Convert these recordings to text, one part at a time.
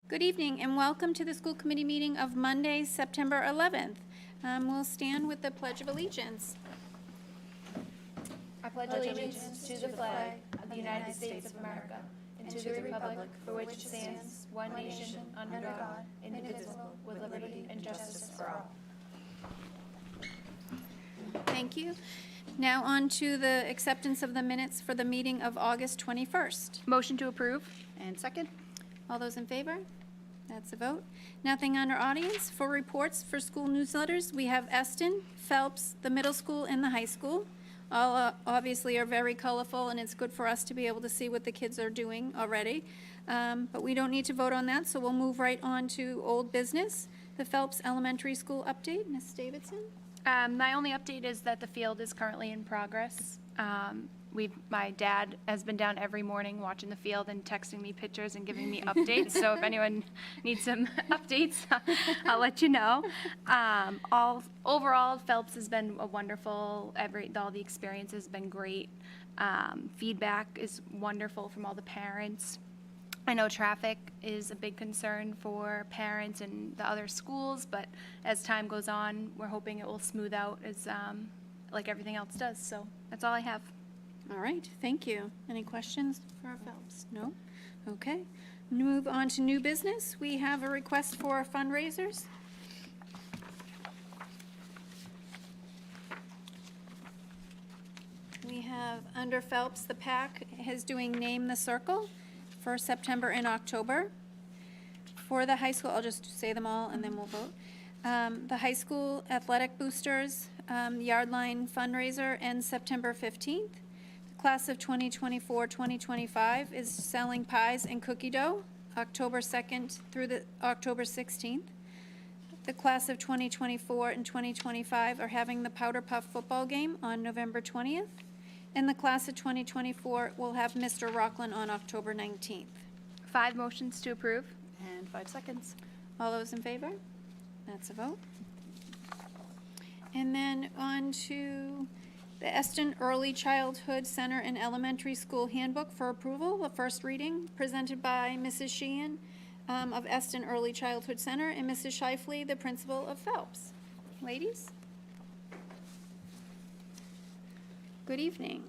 Good evening and welcome to the school committee meeting of Monday, September 11th. We'll stand with the Pledge of Allegiance. I pledge allegiance to the flag of the United States of America and to the republic for which it stands, one nation, under God, indivisible, with liberty and justice for all. Thank you. Now on to the acceptance of the minutes for the meeting of August 21st. Motion to approve. And second? All those in favor? That's a vote. Nothing under audience. For reports for school newsletters, we have Eston, Phelps, the middle school, and the high school. All obviously are very colorful, and it's good for us to be able to see what the kids are doing already. But we don't need to vote on that, so we'll move right on to old business. The Phelps Elementary School update. Ms. Davidson? My only update is that the field is currently in progress. My dad has been down every morning watching the field and texting me pictures and giving me updates. So if anyone needs some updates, I'll let you know. Overall, Phelps has been a wonderful. All the experience has been great. Feedback is wonderful from all the parents. I know traffic is a big concern for parents and the other schools, but as time goes on, we're hoping it will smooth out as like everything else does. So that's all I have. All right, thank you. Any questions for our Phelps? No? Okay. Move on to new business. We have a request for fundraisers. We have under Phelps, the PAC is doing Name the Circle for September and October. For the high school, I'll just say them all and then we'll vote. The high school athletic boosters, Yardline fundraiser ends September 15th. Class of 2024-2025 is selling pies and cookie dough, October 2nd through the October 16th. The class of 2024 and 2025 are having the Powder Puff football game on November 20th. And the class of 2024 will have Mr. Rockland on October 19th. 5 motions to approve. And 5 seconds. All those in favor? That's a vote. And then on to the Eston Early Childhood Center and Elementary School Handbook for approval, the first reading, presented by Mrs. Sheehan of Eston Early Childhood Center and Mrs. Shifley, the principal of Phelps. Ladies? Good evening.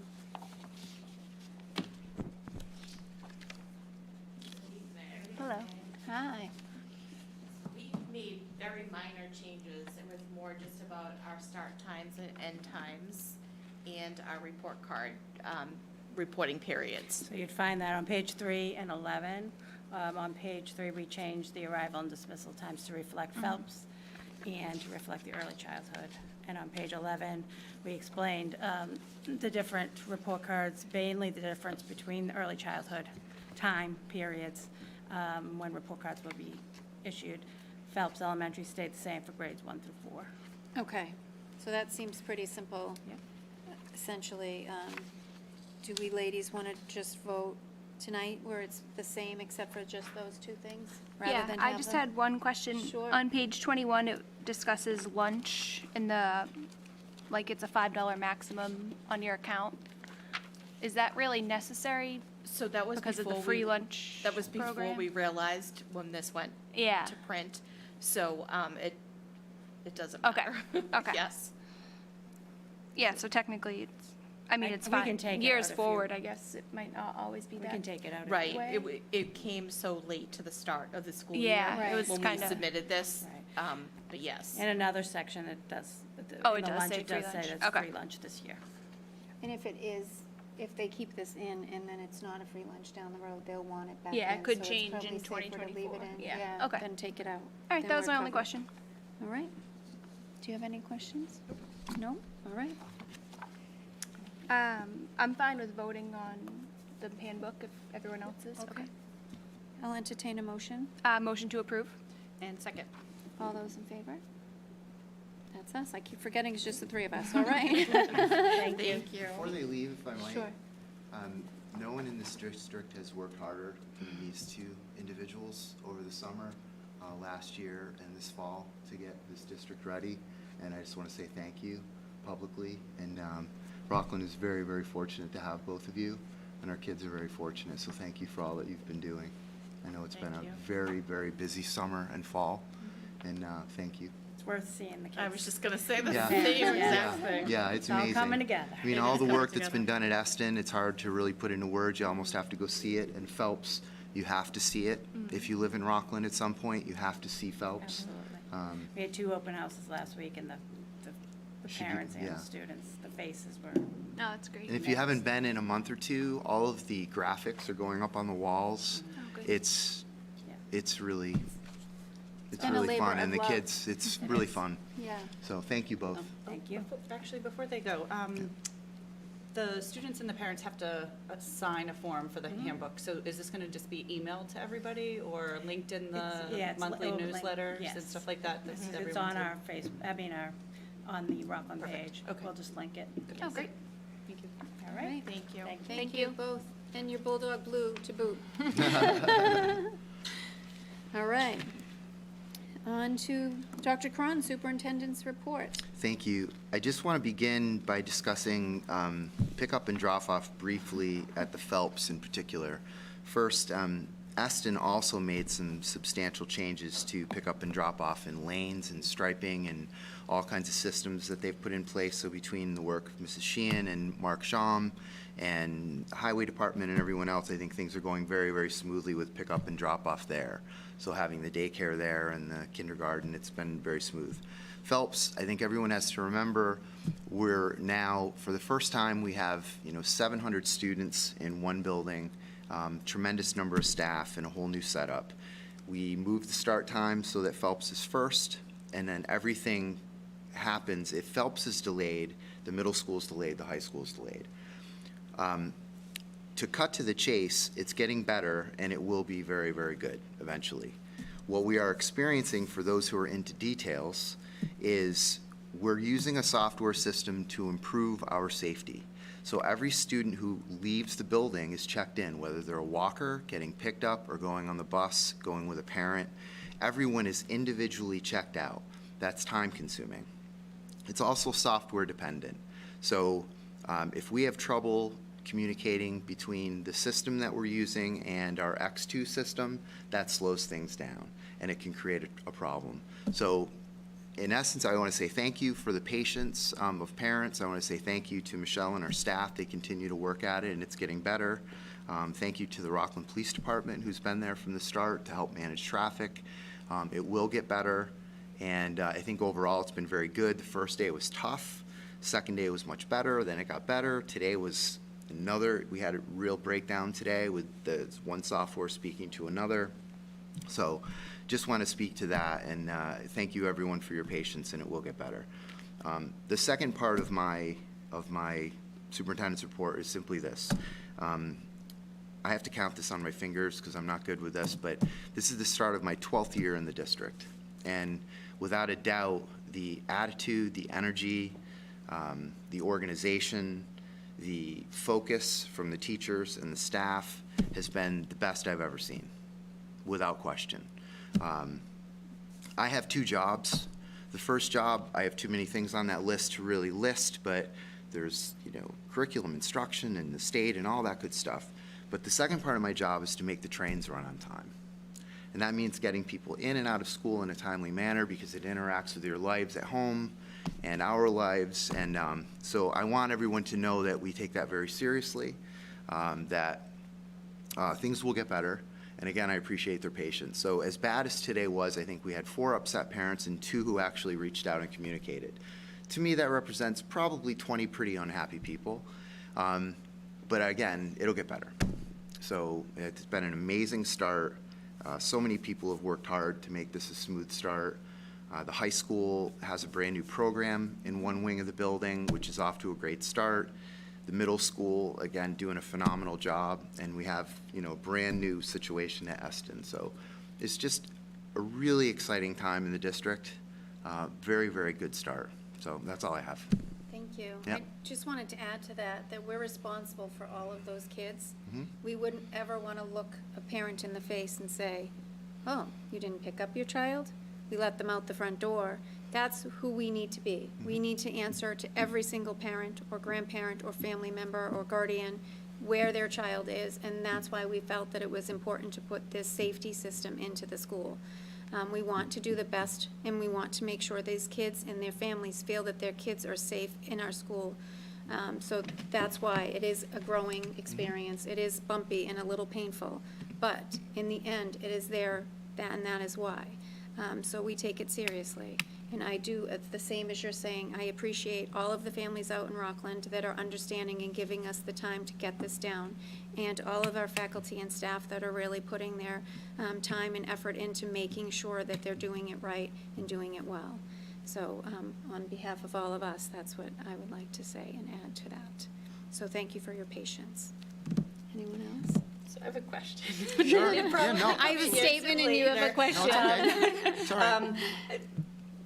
Hello. Hi. We made very minor changes. It was more just about our start times and end times and our report card reporting periods. So you'd find that on page 3 and 11. On page 3, we changed the arrival and dismissal times to reflect Phelps and to reflect the early childhood. And on page 11, we explained the different report cards, mainly the difference between the early childhood time periods when report cards will be issued. Phelps Elementary stayed the same for grades 1 through 4. Okay, so that seems pretty simple. Yep. Essentially, do we ladies want to just vote tonight where it's the same except for just those two things? Yeah, I just had one question. Sure. On page 21, it discusses lunch and like it's a $5 maximum on your account. Is that really necessary? So that was Because of the before free lunch That was before program? we realized when this went Yeah. to print. So it doesn't Okay. matter. Okay. Yes. Yeah, so technically it's We fine. can take it Years out if forward, I guess it might not always be We that. can take it out. if Right. you- way. It came so late to the start of the school Yeah, year. it was when kinda- we submitted this. Right. But yes. And another section that does, Oh, in it the does lunch, say it free does say lunch. that's Okay. free lunch this year. And if they keep this in and then it's not a free lunch down the road, they'll want it back in. Yeah, it could so it's change probably in safer to leave 2024. it in. Yeah. Okay. Then take it out. All right, Then that was we're my only covered. question. All right. Do you have any questions? No? All right. I'm fine with voting on the handbook if everyone else is. Okay. I'll entertain a motion. Motion to approve. And second. All those in favor? That's us. I keep forgetting it's just the three of us. All right. Thank you. Before they leave, if I might. Sure. No one in this district has worked harder than these two individuals over the summer, last year and this fall to get this district ready. And I just want to say thank you publicly. And Rockland is very, very fortunate to have both of you, and our kids are very fortunate. So thank you for all that you've been doing. I know it's Thank been a you. very, very busy summer and fall, and thank you. It's worth seeing the kids. I was just gonna say the Yeah. same Yeah. exact thing. Yeah, it's It's all amazing. coming together. I mean, all the work that's been done at Eston, it's hard to really put into words. You almost have to go see it. And Phelps, you have to see it. If you live in Rockland at some point, you have to see Phelps. Absolutely. We had 2 open houses last week, and the Should be- parents and yeah. the students, the faces were, No, it's great. And if you haven't been in a month or two, all of the graphics are going up on the walls. Oh, good. It's, yeah. it's really, it's And a really labor fun. of And the love. kids, it's really fun. Yeah. So thank you both. Thank you. Actually, before they go, the students and the parents have to sign a form for the handbook. So is this going to just be emailed to everybody or linked in Yeah, the it's monthly it'll link- newsletters yes. and stuff like that? That's It's everyone's on in- our on the Rockland Perfect. page. Okay. We'll just link it. Oh, great. Thank you. All right. Thank you. Thank you both, and your Bulldog Blue to boot. All right. On to Dr. Cron, Superintendent's report. Thank you. I just want to begin by discussing pickup and drop-off briefly at the Phelps in particular. First, Eston also made some substantial changes to pickup and drop-off in lanes and striping and all kinds of systems that they've put in place. So between the work of Mrs. Sheehan and Mark Sham and Highway Department and everyone else, I think things are going very, very smoothly with pickup and drop-off there. So having the daycare there and the kindergarten, it's been very smooth. Phelps, I think everyone has to remember, we're now, for the first time, we have, 700 students in one building, tremendous number of staff, and a whole new setup. We moved the start time so that Phelps is first, and then everything happens. If Phelps is delayed, the middle school is delayed, the high school is delayed. To cut to the chase, it's getting better, and it will be very, very good eventually. What we are experiencing, for those who are into details, is we're using a software system to improve our safety. So every student who leaves the building is checked in, whether they're a walker, getting picked up, or going on the bus, going with a parent. Everyone is individually checked out. That's time-consuming. It's also software dependent. So if we have trouble communicating between the system that we're using and our X2 system, that slows things down, and it can create a problem. So in essence, I want to say thank you for the patience of parents. I want to say thank you to Michelle and our staff. They continue to work at it, and it's getting better. Thank you to the Rockland Police Department, who's been there from the start to help manage traffic. It will get better, and I think overall it's been very good. The first day was tough. Second day was much better. Then it got better. Today was we had a real breakdown today with the one software speaking to another. So just want to speak to that, and thank you everyone for your patience, and it will get better. The second part of my superintendent's report is simply this. I have to count this on my fingers because I'm not good with this, but this is the start of my 12th year in the district. And without a doubt, the attitude, the energy, the organization, the focus from the teachers and the staff has been the best I've ever seen, without question. I have 2 jobs. The first job, I have too many things on that list to really list, but there's, curriculum instruction and the state and all that good stuff. But the second part of my job is to make the trains run on time. And that means getting people in and out of school in a timely manner because it interacts with your lives at home and our lives. And so I want everyone to know that we take that very seriously, that things will get better. And again, I appreciate their patience. So as bad as today was, I think we had 4 upset parents and 2 who actually reached out and communicated. To me, that represents probably 20 pretty unhappy people. But again, it'll get better. So it's been an amazing start. So many people have worked hard to make this a smooth start. The high school has a brand new program in one wing of the building, which is off to a great start. The middle school, again, doing a phenomenal job, and we have, a brand new situation at Eston. So it's just a really exciting time in the district. Very, very good start. So that's all I have. Thank you. Yep. I just wanted to add to that we're responsible for all of those kids. Mhm. We wouldn't ever want to look a parent in the face and say, oh, you didn't pick up your child? We let them out the front door. That's who we need to be. We need to answer to every single parent or grandparent or family member or guardian where their child is, and that's why we felt that it was important to put this safety system into the school. We want to do the best, and we want to make sure these kids and their families feel that their kids are safe in our school. So that's why it is a growing experience. It is bumpy and a little painful, but in the end, it is there, and that is why. So we take it seriously. And I do, the same as you're saying, I appreciate all of the families out in Rockland that are understanding and giving us the time to get this down, and all of our faculty and staff that are really putting their time and effort into making sure that they're doing it right and doing it well. So on behalf of all of us, that's what I would like to say and add to that. So thank you for your patience. Anyone else? So I have a question. Sure. Yeah, no. I have a statement and you have a No, question. it's okay. It's all right.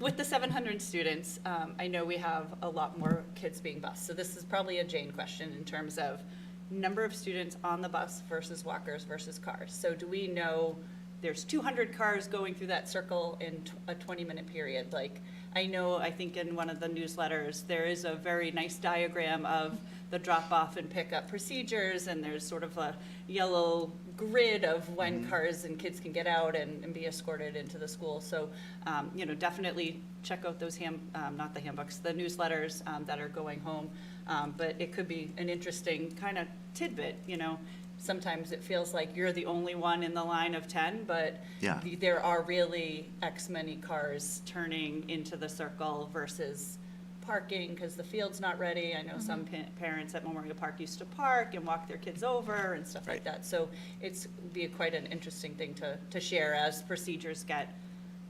With the 700 students, I know we have a lot more kids being bused. So this is probably a Jane question in terms of number of students on the bus versus walkers versus cars. So do we know there's 200 cars going through that circle in a 20-minute period? Like, I know, I think in one of the newsletters, there is a very nice diagram of the drop-off and pick-up procedures, and there's sort of a yellow grid of when cars and kids can get out and be escorted into the school. So, you know, definitely check out those not the handbooks, the newsletters that are going home. But it could be an interesting kind of tidbit, you know. Sometimes it feels like you're the only one in the line of 10, but Yeah. there are really X many cars turning into the circle versus parking because the field's not ready. I know some parents at Memorial Park used to park and walk their kids over and stuff like Right. that. So it's be quite an interesting thing to share as procedures get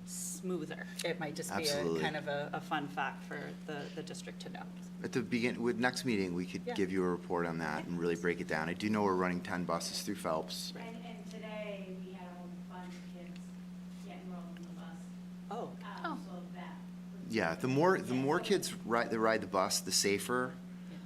smoother. It might just be Absolutely. a kind of a fun fact for the district to know. At the with next meeting, we could Yeah. give you a report on that and really break it down. I do know we're running 10 buses through Phelps. And today, we had a whole bunch of kids get enrolled in the bus. Oh, So that. Yeah, the more kids ride the bus, the safer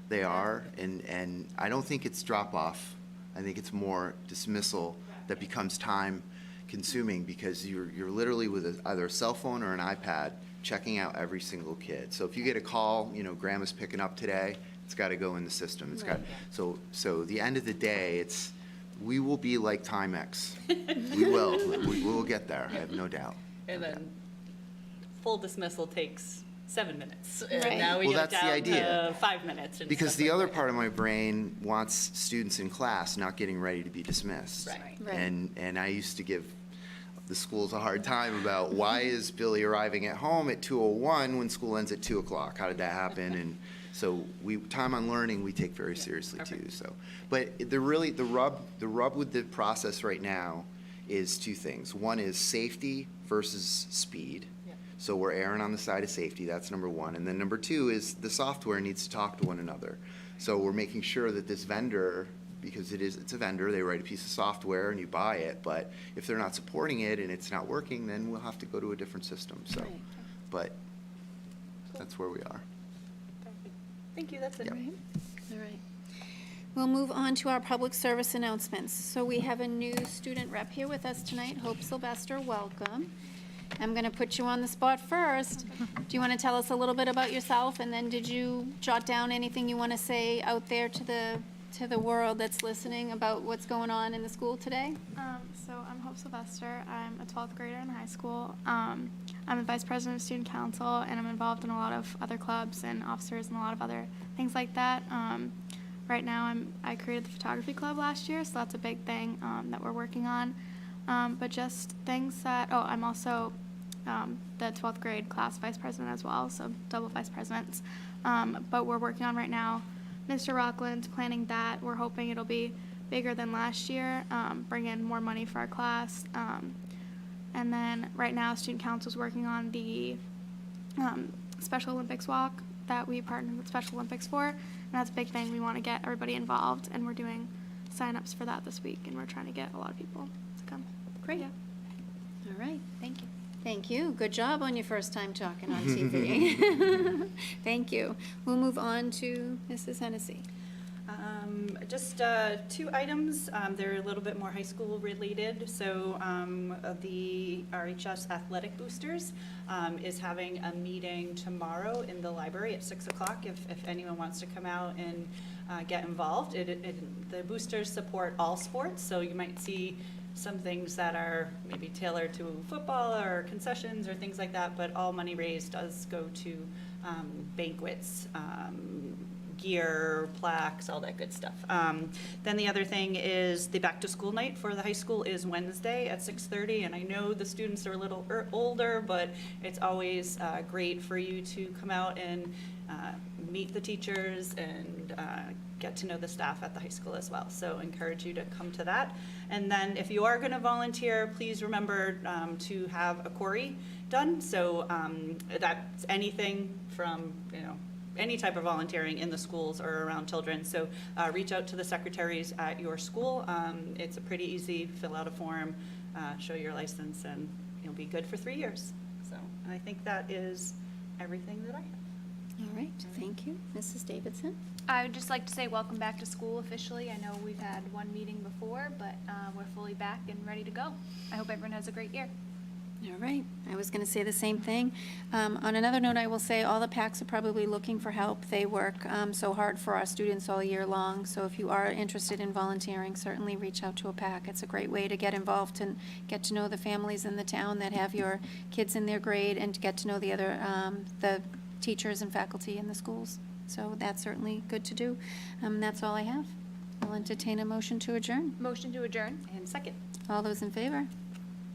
they are, and I don't think it's drop-off. I think it's more dismissal that becomes time consuming because you're literally with either a cell phone or an iPad checking out every single kid. So if you get a call, you know, grandma's picking up today, it's got to go in the system. It's got, so the end of the day, we will be like Timex. We will get there, I have no doubt. and then full dismissal takes 7 minutes. Right. And now we Well, get that's the down idea. to 5 minutes. and Because stuff the like other that. part of my brain wants students in class not getting ready to be dismissed. Right. Right. And I used to give the schools a hard time about why is Billy arriving at home at 2:01 when school ends at 2 o'clock? How did that happen? And so time on learning, we take very seriously too, so. But the rub with the process right now is two things. One is safety versus speed. Yeah. So we're erring on the side of safety, that's number one. And then number two is the software needs to talk to one another. So we're making sure that this vendor, because it's a vendor, they write a piece of software and you buy it, but if they're not supporting it and it's not working, then we'll have to go to a different system, so. Right. But that's where we are. Thank you, that's it. Yep. Right. All right. We'll move on to our public service announcements. So we have a new student rep here with us tonight, Hope Sylvester, welcome. I'm going to put you on the spot first. Do you want to tell us a little bit about yourself, and then did you jot down anything you want to say out there to the world that's listening about what's going on in the school today? So I'm Hope Sylvester. I'm a 12th grader in high school. I'm a vice president of student council, and I'm involved in a lot of other clubs and officers and a lot of other things like that. Right now, I created the photography club last year, so that's a big thing that we're working on. But just things that, I'm also the 12th grade class vice president as well, so double vice presidents. But we're working on right now Mr. Rockland, planning that. We're hoping it'll be bigger than last year, bring in more money for our class. And then right now, Student Council is working on the Special Olympics walk that we partnered with Special Olympics for. And that's a big thing. We want to get everybody involved, and we're doing sign-ups for that this week, and we're trying to get a lot of people to come. Great. Yeah. All right, thank you. Thank you. Good job on your first time talking on TV. Thank you. We'll move on to Mrs. Hennessy. Just 2 items. They're a little bit more high school related. So the RHS Athletic Boosters is having a meeting tomorrow in the library at 6 o'clock if anyone wants to come out and get involved. The boosters support all sports, so you might see some things that are maybe tailored to football or concessions or things like that, but all money raised does go to banquets, gear, plaques, all that good stuff. Then the other thing is the back to school night for the high school is Wednesday at 6:30, and I know the students are a little older, but it's always great for you to come out and meet the teachers and get to know the staff at the high school as well. So encourage you to come to that. And then if you are going to volunteer, please remember to have a query done. So that's anything from, any type of volunteering in the schools or around children. So reach out to the secretaries at your school. It's a pretty easy, fill out a form, show your license, and you'll be good for 3 years. So I think that is everything that I have. All right, thank you. Mrs. Davidson? I would just like to say welcome back to school officially. I know we've had one meeting before, but we're fully back and ready to go. I hope everyone has a great year. All right, I was going to say the same thing. On another note, I will say all the PACs are probably looking for help. They work so hard for our students all year long, so if you are interested in volunteering, certainly reach out to a PAC. It's a great way to get involved and get to know the families in the town that have your kids in their grade and to get to know the other, the teachers and faculty in the schools. So that's certainly good to do. That's all I have. I'll entertain a motion to adjourn. Motion to adjourn. And second. All those in favor?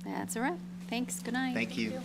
That's a wrap. Thanks, good night. Thank you.